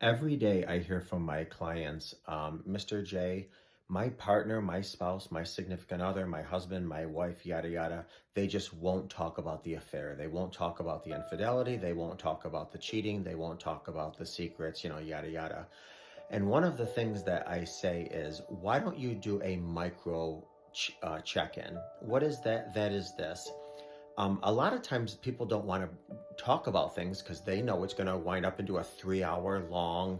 Every day I hear from my clients, Mr. J, my partner, my spouse, my significant other, my husband, my wife, yada, yada, they just won't talk about the affair. They won't talk about the infidelity. They won't talk about the cheating. They won't talk about the secrets, yada, yada. And one of the things that I say is, why don't you do a micro check-in? What is that? That is this. A lot of times people don't want to talk about things because they know it's going to wind up into a 3 hour long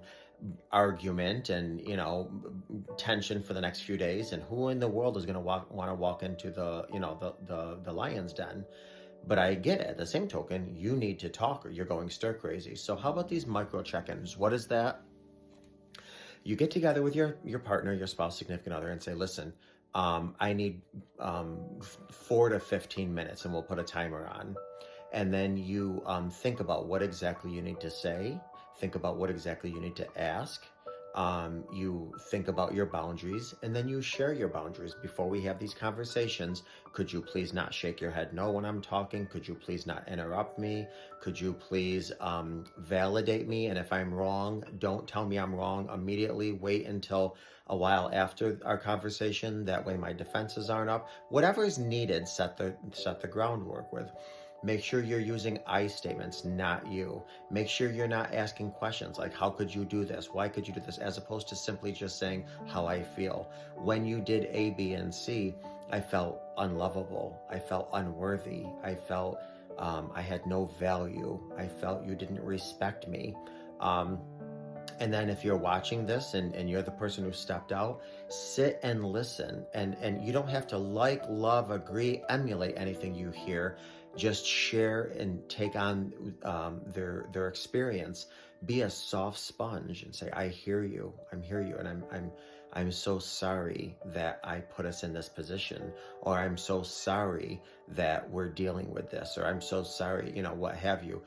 argument and, tension for the next few days. And who in the world is going to want to walk into the lion's den? But I get it. At the same token, you need to talk or you're going stir crazy. So how about these micro check-ins? What is that? You get together with your partner, your spouse, significant other, and say, listen, I need 4 to 15 minutes, and we'll put a timer on. And then you think about what exactly you need to say, think about what exactly you need to ask. You think about your boundaries, and then you share your boundaries. Before we have these conversations, could you please not shake your head no when I'm talking? Could you please not interrupt me? Could you please validate me? And if I'm wrong, don't tell me I'm wrong immediately. Wait until a while after our conversation. That way my defenses aren't up. Whatever is needed, set the groundwork with. Make sure you're using I statements, not you. Make sure you're not asking questions like, how could you do this? Why could you do this? As opposed to simply just saying how I feel. When you did A, B, and C, I felt unlovable. I felt unworthy. I felt I had no value. I felt you didn't respect me. And then if you're watching this and you're the person who stepped out, sit and listen. And you don't have to like, love, agree, emulate anything you hear. Just share and take on their experience. Be a soft sponge and say, I hear you. I'm hear you. And I'm so sorry that I put us in this position, or I'm so sorry that we're dealing with this, or I'm so sorry, what have you.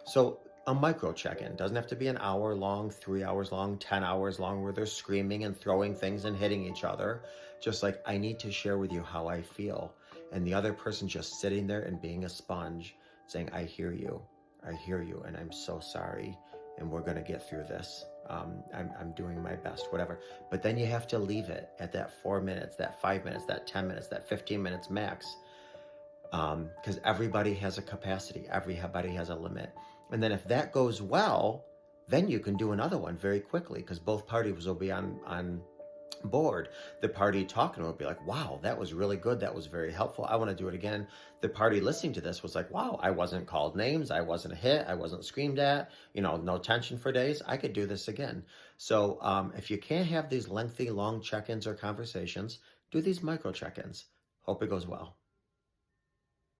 So a micro check-in doesn't have to be an hour long, 3 hours long, 10 hours long, where they're screaming and throwing things and hitting each other. Just like, I need to share with you how I feel. And the other person just sitting there and being a sponge, saying, I hear you, and I'm so sorry, and we're going to get through this. I'm doing my best, whatever. But then you have to leave it at that 4 minutes, that 5 minutes, that 10 minutes, that 15 minutes max. Because everybody has a capacity, everybody has a limit. And then if that goes well, then you can do another one very quickly, because both parties will be on board. The party talking will be like, wow, that was really good. That was very helpful. I want to do it again. The party listening to this was like, wow, I wasn't called names. I wasn't hit. I wasn't screamed at, no tension for days. I could do this again. So if you can't have these lengthy, long check-ins or conversations, do these micro check-ins. Hope it goes well.